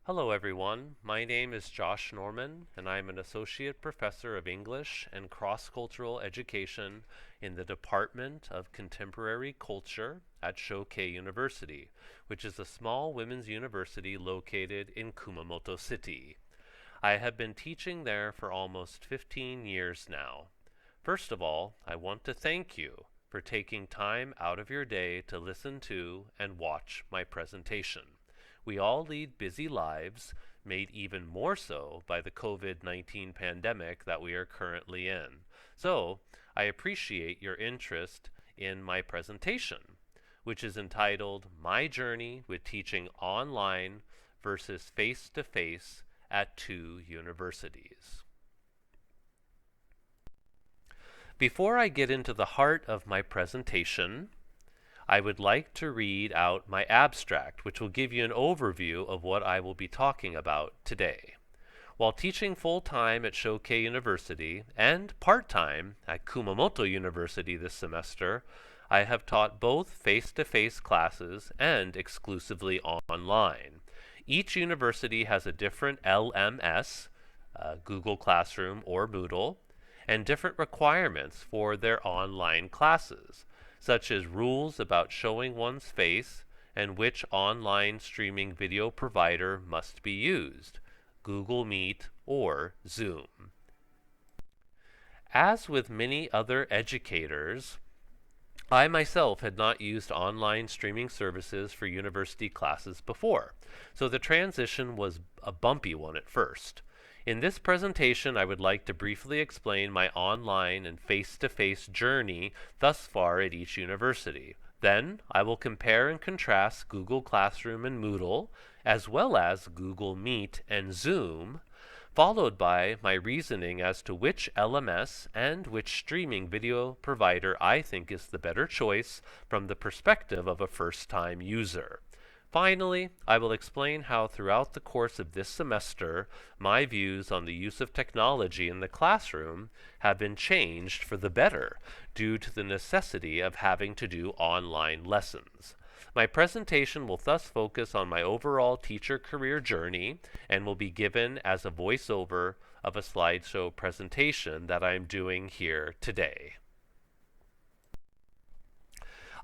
Hello everyone, my name is Josh Norman and I am an Associate Professor of English and Cross-Cultural Education in the Department of Contemporary Culture at Shokei University, which is a small women's university located in Kumamoto City. I have been teaching there for almost 15 years now. First of all, I want to thank you for taking time out of your day to listen to and watch my presentation. We all lead busy lives, made even more so by the COVID-19 pandemic that we are currently in. So, I appreciate your interest in my presentation, which is entitled My Journey with Teaching Online versus Face-to-Face at Two Universities. Before I get into the heart of my presentation, I would like to read out my abstract, which will give you an overview of what I will be talking about today. While teaching full-time at Shokei University and part-time at Kumamoto University this semester, I have taught both face-to-face classes and exclusively online. Each university has a different LMS, Google Classroom or Moodle, and different requirements for their online classes, such as rules about showing one's face and which online streaming video provider must be used, Google Meet or Zoom. As with many other educators, I myself had not used online streaming services for university classes before, so the transition was a bumpy one at first. In this presentation, I would like to briefly explain my online and face-to-face journey thus far at each university. Then, I will compare and contrast Google Classroom and Moodle, as well as Google Meet and Zoom, followed by my reasoning as to which LMS and which streaming video provider I think is the better choice from the perspective of a first-time user. Finally, I will explain how throughout the course of this semester, my views on the use of technology in the classroom have been changed for the better due to the necessity of having to do online lessons. My presentation will thus focus on my overall teacher career journey and will be given as a voiceover of a slideshow presentation that I am doing here today.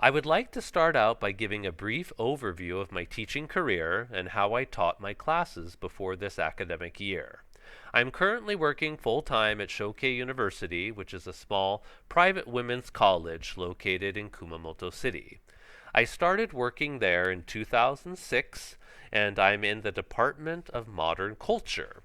I would like to start out by giving a brief overview of my teaching career and how I taught my classes before this academic year. I'm currently working full-time at Shokei University, which is a small private women's college located in Kumamoto City. I started working there in 2006, and I'm in the Department of Modern Culture,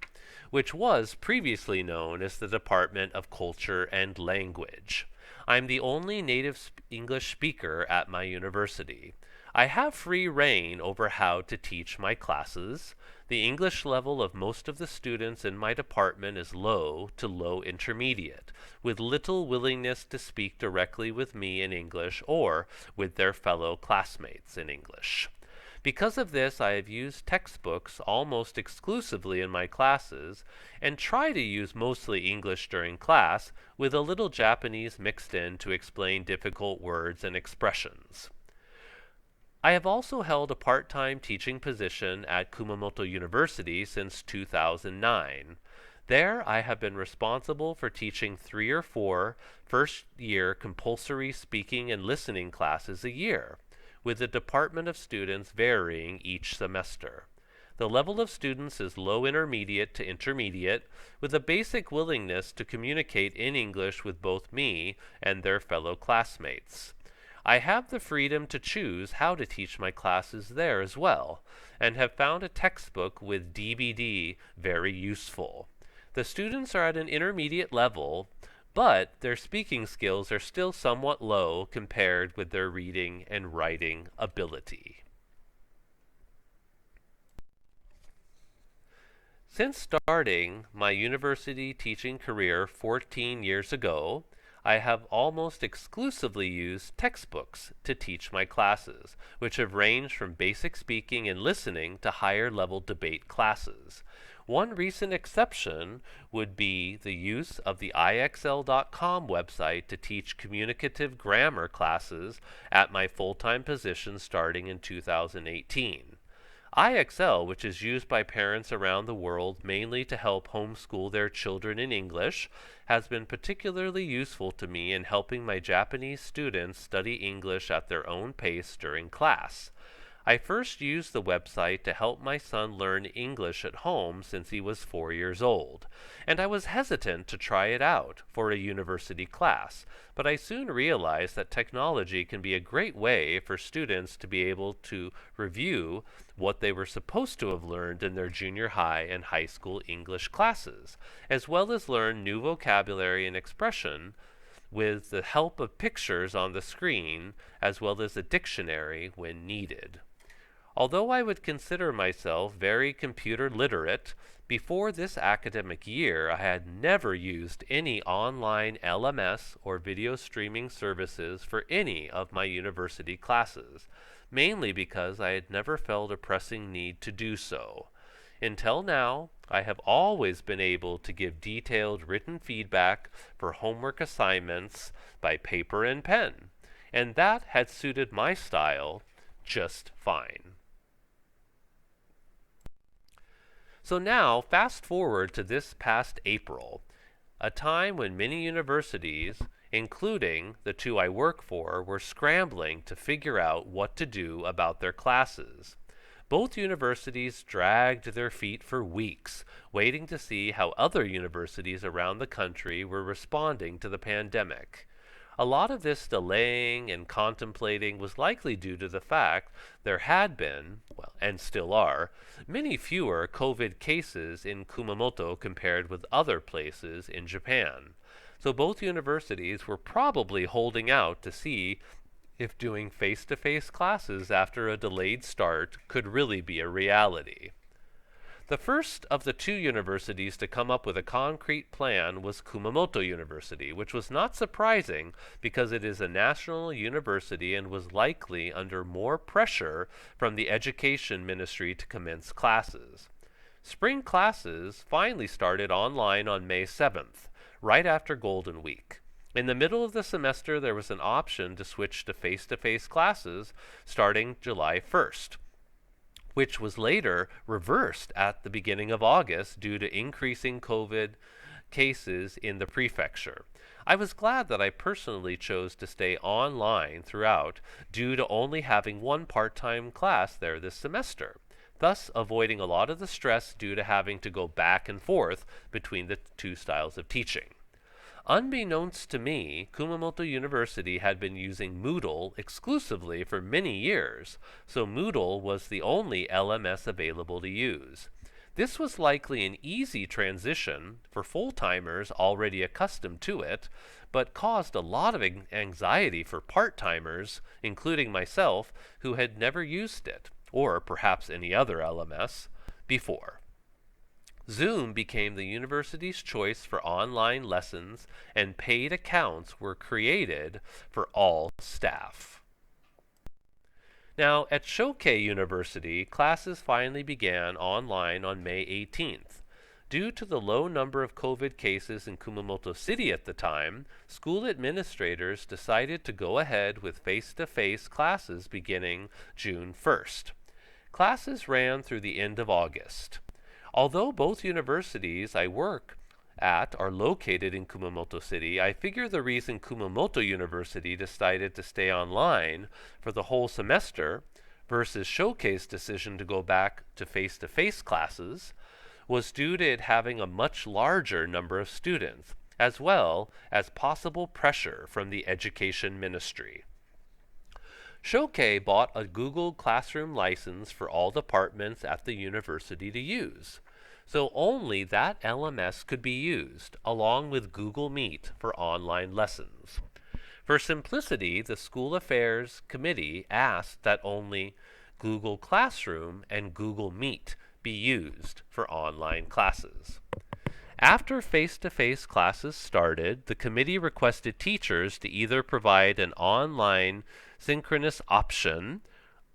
which was previously known as the Department of Culture and Language. I'm the only native English speaker at my university. I have free reign over how to teach my classes. The English level of most of the students in my department is low to low intermediate, with little willingness to speak directly with me in English or with their fellow classmates in English. Because of this, I have used textbooks almost exclusively in my classes and try to use mostly English during class with a little Japanese mixed in to explain difficult words and expressions. I have also held a part-time teaching position at Kumamoto University since 2009. There, I have been responsible for teaching 3 or 4 first-year compulsory speaking and listening classes a year, with the department of students varying each semester. The level of students is low intermediate to intermediate, with a basic willingness to communicate in English with both me and their fellow classmates. I have the freedom to choose how to teach my classes there as well, and have found a textbook with DVD very useful. The students are at an intermediate level, but their speaking skills are still somewhat low compared with their reading and writing ability. Since starting my university teaching career 14 years ago, I have almost exclusively used textbooks to teach my classes, which have ranged from basic speaking and listening to higher level debate classes. One recent exception would be the use of the IXL.com website to teach communicative grammar classes at my full-time position starting in 2018. IXL, which is used by parents around the world mainly to help homeschool their children in English, has been particularly useful to me in helping my Japanese students study English at their own pace during class. I first used the website to help my son learn English at home since he was 4 years old, and I was hesitant to try it out for a university class, but I soon realized that technology can be a great way for students to be able to review what they were supposed to have learned in their junior high and high school English classes, as well as learn new vocabulary and expression with the help of pictures on the screen, as well as a dictionary when needed. Although I would consider myself very computer literate, before this academic year I had never used any online LMS or video streaming services for any of my university classes, mainly because I had never felt a pressing need to do so. Until now, I have always been able to give detailed written feedback for homework assignments by paper and pen, and that had suited my style just fine. So now, fast forward to this past April, a time when many universities, including the two I work for, were scrambling to figure out what to do about their classes. Both universities dragged their feet for weeks, waiting to see how other universities around the country were responding to the pandemic. A lot of this delaying and contemplating was likely due to the fact there had been, well, and still are, many fewer COVID cases in Kumamoto compared with other places in Japan. So both universities were probably holding out to see if doing face-to-face classes after a delayed start could really be a reality. The first of the two universities to come up with a concrete plan was Kumamoto University, which was not surprising because it is a national university and was likely under more pressure from the education ministry to commence classes. Spring classes finally started online on May 7th, right after Golden Week. In the middle of the semester, there was an option to switch to face-to-face classes starting July 1st. Which was later reversed at the beginning of August due to increasing COVID cases in the prefecture. I was glad that I personally chose to stay online throughout due to only having one part-time class there this semester, thus avoiding a lot of the stress due to having to go back and forth between the two styles of teaching. Unbeknownst to me, Kumamoto University had been using Moodle exclusively for many years, so Moodle was the only LMS available to use. This was likely an easy transition for full-timers already accustomed to it, but caused a lot of anxiety for part-timers, including myself, who had never used it, or perhaps any other LMS, before. Zoom became the university's choice for online lessons, and paid accounts were created for all staff. Now, at Shokei University, classes finally began online on May 18th. Due to the low number of COVID cases in Kumamoto City at the time, school administrators decided to go ahead with face-to-face classes beginning June 1st. Classes ran through the end of August. Although both universities I work at are located in Kumamoto City, I figure the reason Kumamoto University decided to stay online for the whole semester versus Shokei's decision to go back to face-to-face classes was due to it having a much larger number of students, as well as possible pressure from the education ministry. Shokei bought a Google Classroom license for all departments at the university to use, so only that LMS could be used, along with Google Meet for online lessons. For simplicity, the School Affairs Committee asked that only Google Classroom and Google Meet be used for online classes. After face-to-face classes started, the committee requested teachers to either provide an online synchronous option,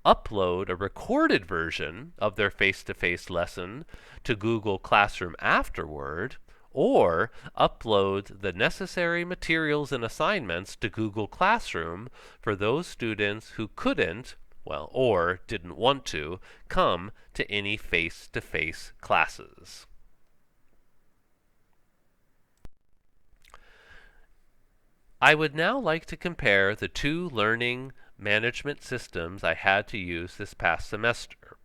upload a recorded version of their face-to-face lesson to Google Classroom afterward, or upload the necessary materials and assignments to Google Classroom for those students who couldn't or didn't want to, come to any face-to-face classes. I would now like to compare the two learning management systems I had to use this past semester.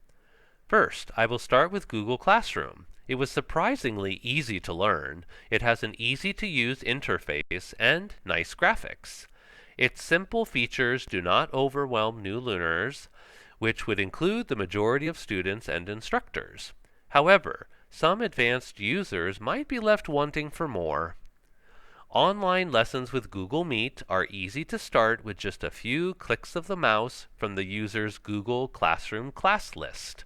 First, I will start with Google Classroom. It was surprisingly easy to learn. It has an easy-to-use interface and nice graphics. Its simple features do not overwhelm new learners, which would include the majority of students and instructors. However, some advanced users might be left wanting for more. Online lessons with Google Meet are easy to start with just a few clicks of the mouse from the user's Google Classroom class list.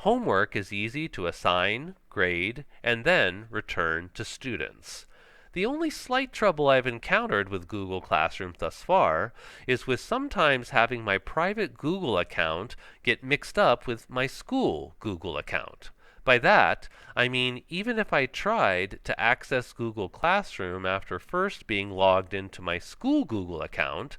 Homework is easy to assign, grade, and then return to students. The only slight trouble I've encountered with Google Classroom thus far is with sometimes having my private Google account get mixed up with my school Google account. By that, I mean even if I tried to access Google Classroom after first being logged into my school Google account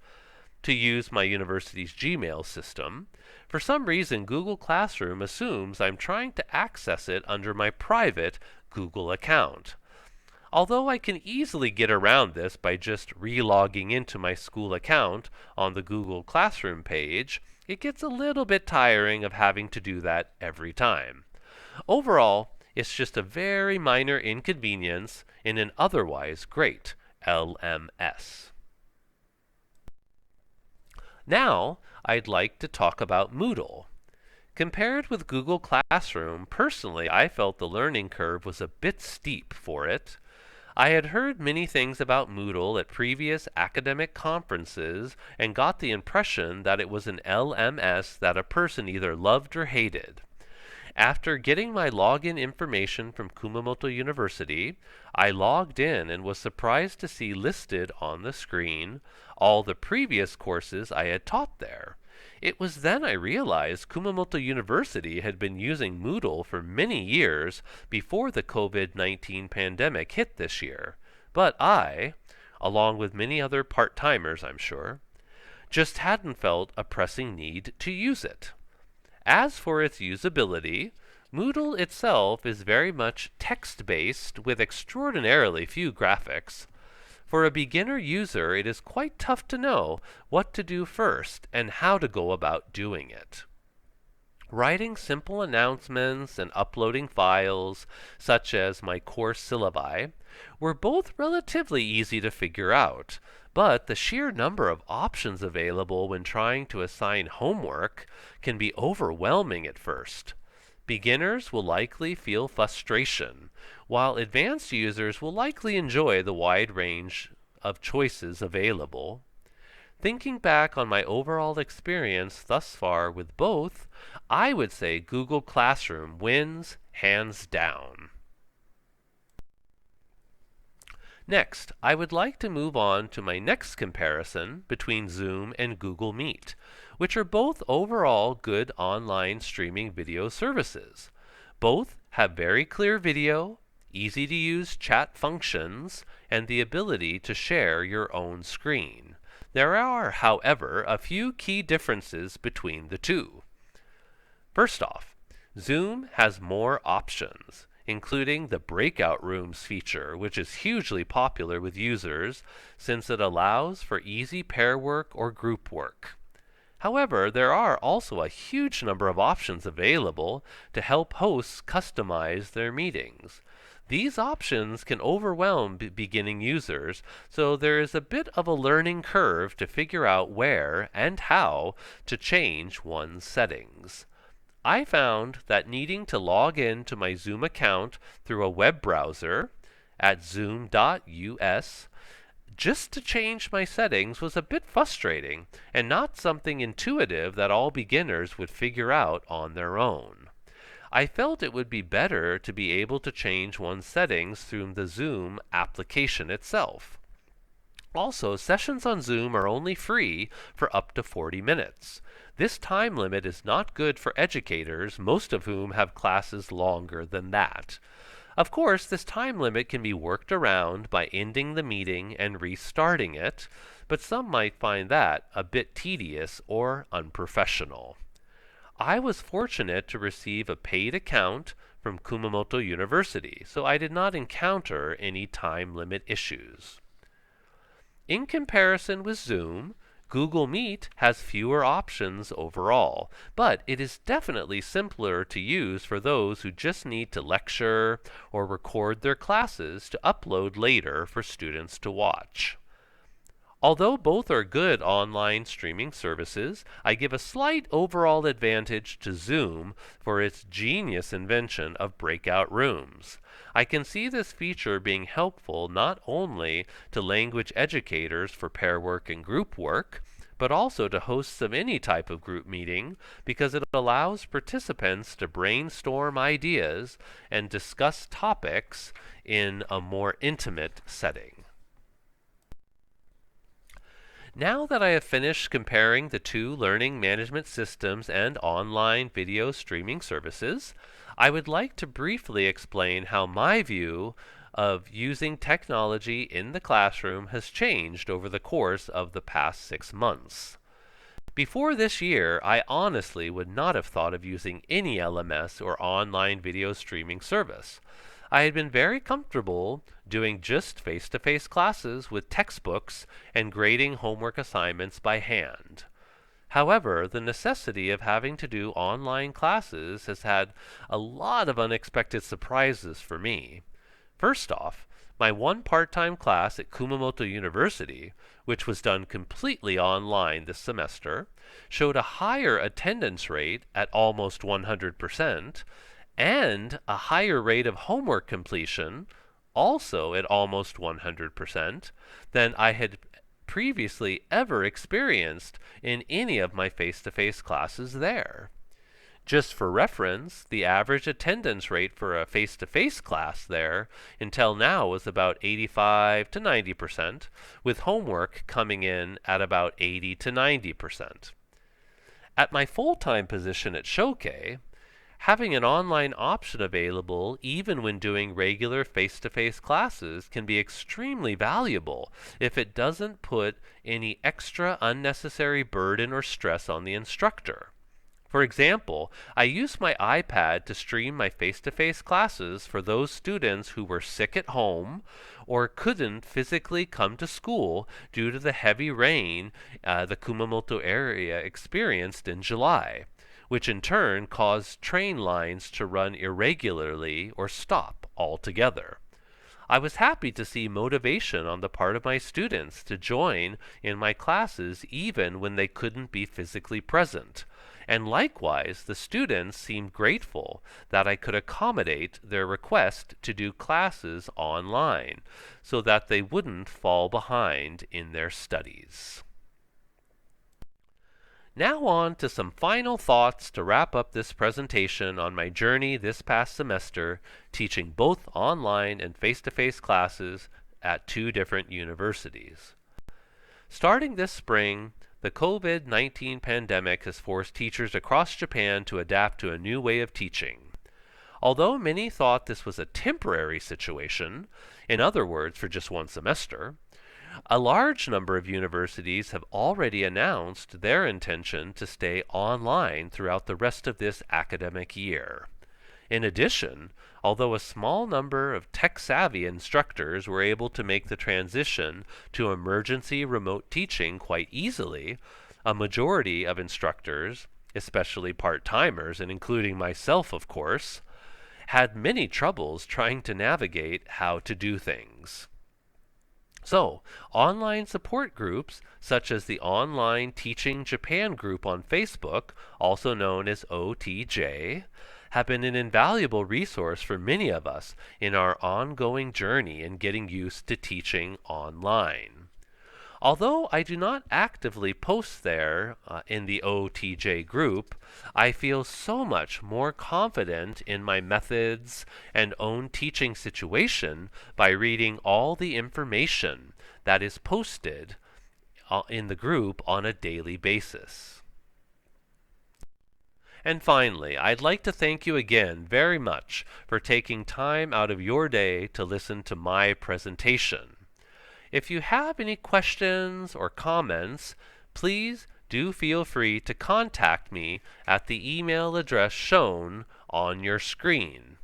to use my university's Gmail system, for some reason Google Classroom assumes I'm trying to access it under my private Google account. Although I can easily get around this by just re-logging into my school account on the Google Classroom page, it gets a little bit tiring of having to do that every time. Overall, it's just a very minor inconvenience in an otherwise great LMS. Now, I'd like to talk about Moodle. Compared with Google Classroom, personally, I felt the learning curve was a bit steep for it. I had heard many things about Moodle at previous academic conferences and got the impression that it was an LMS that a person either loved or hated. After getting my login information from Kumamoto University, I logged in and was surprised to see listed on the screen all the previous courses I had taught there. It was then I realized Kumamoto University had been using Moodle for many years before the COVID-19 pandemic hit this year. But I, along with many other part-timers I'm sure, just hadn't felt a pressing need to use it. As for its usability, Moodle itself is very much text-based with extraordinarily few graphics. For a beginner user, it is quite tough to know what to do first and how to go about doing it. Writing simple announcements and uploading files, such as my course syllabi, were both relatively easy to figure out, but the sheer number of options available when trying to assign homework can be overwhelming at first. Beginners will likely feel frustration, while advanced users will likely enjoy the wide range of choices available. Thinking back on my overall experience thus far with both, I would say Google Classroom wins hands down. Next, I would like to move on to my next comparison between Zoom and Google Meet, which are both overall good online streaming video services. Both have very clear video, easy-to-use chat functions, and the ability to share your own screen. There are, however, a few key differences between the two. First off, Zoom has more options, including the breakout rooms feature, which is hugely popular with users since it allows for easy pair work or group work. However, there are also a huge number of options available to help hosts customize their meetings. These options can overwhelm beginning users, so there is a bit of a learning curve to figure out where and how to change one's settings. I found that needing to log in to my Zoom account through a web browser at zoom.us just to change my settings was a bit frustrating and not something intuitive that all beginners would figure out on their own. I felt it would be better to be able to change one's settings through the Zoom application itself. Also, sessions on Zoom are only free for up to 40 minutes. This time limit is not good for educators, most of whom have classes longer than that. Of course, this time limit can be worked around by ending the meeting and restarting it, but some might find that a bit tedious or unprofessional. I was fortunate to receive a paid account from Kumamoto University, so I did not encounter any time limit issues. In comparison with Zoom, Google Meet has fewer options overall, but it is definitely simpler to use for those who just need to lecture or record their classes to upload later for students to watch. Although both are good online streaming services, I give a slight overall advantage to Zoom for its genius invention of breakout rooms. I can see this feature being helpful not only to language educators for pair work and group work, but also to hosts of any type of group meeting because it allows participants to brainstorm ideas and discuss topics in a more intimate setting. Now that I have finished comparing the two learning management systems and online video streaming services, I would like to briefly explain how my view of using technology in the classroom has changed over the course of the past 6 months. Before this year, I honestly would not have thought of using any LMS or online video streaming service. I had been very comfortable doing just face-to-face classes with textbooks and grading homework assignments by hand. However, the necessity of having to do online classes has had a lot of unexpected surprises for me. First off, my one part-time class at Kumamoto University, which was done completely online this semester, showed a higher attendance rate at almost 100%, and a higher rate of homework completion, also at almost 100%, than I had previously ever experienced in any of my face-to-face classes there. Just for reference, the average attendance rate for a face-to-face class there until now was about 85 to 90%, with homework coming in at about 80 to 90%. At my full-time position at Shokei, having an online option available even when doing regular face-to-face classes can be extremely valuable if it doesn't put any extra unnecessary burden or stress on the instructor. For example, I used my iPad to stream my face-to-face classes for those students who were sick at home or couldn't physically come to school due to the heavy rain the Kumamoto area experienced in July, which in turn caused train lines to run irregularly or stop altogether. I was happy to see motivation on the part of my students to join in my classes even when they couldn't be physically present. And likewise, the students seemed grateful that I could accommodate their request to do classes online so that they wouldn't fall behind in their studies. Now on to some final thoughts to wrap up this presentation on my journey this past semester teaching both online and face-to-face classes at two different universities. Starting this spring, the COVID-19 pandemic has forced teachers across Japan to adapt to a new way of teaching. Although many thought this was a temporary situation, in other words, for just one semester, a large number of universities have already announced their intention to stay online throughout the rest of this academic year. In addition, although a small number of tech-savvy instructors were able to make the transition to emergency remote teaching quite easily, a majority of instructors, especially part-timers and including myself of course, had many troubles trying to navigate how to do things. So, online support groups, such as the Online Teaching Japan group on Facebook, also known as OTJ, have been an invaluable resource for many of us in our ongoing journey in getting used to teaching online. Although I do not actively post there in the OTJ group, I feel so much more confident in my methods and own teaching situation by reading all the information that is posted in the group on a daily basis. And finally, I'd like to thank you again very much for taking time out of your day to listen to my presentation. If you have any questions or comments, please do feel free to contact me at the email address shown on your screen,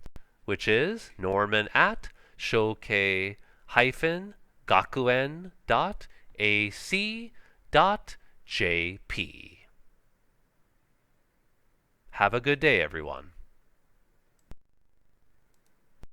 which is norman@shokei-gakuen.ac.jp. Have a good day, everyone.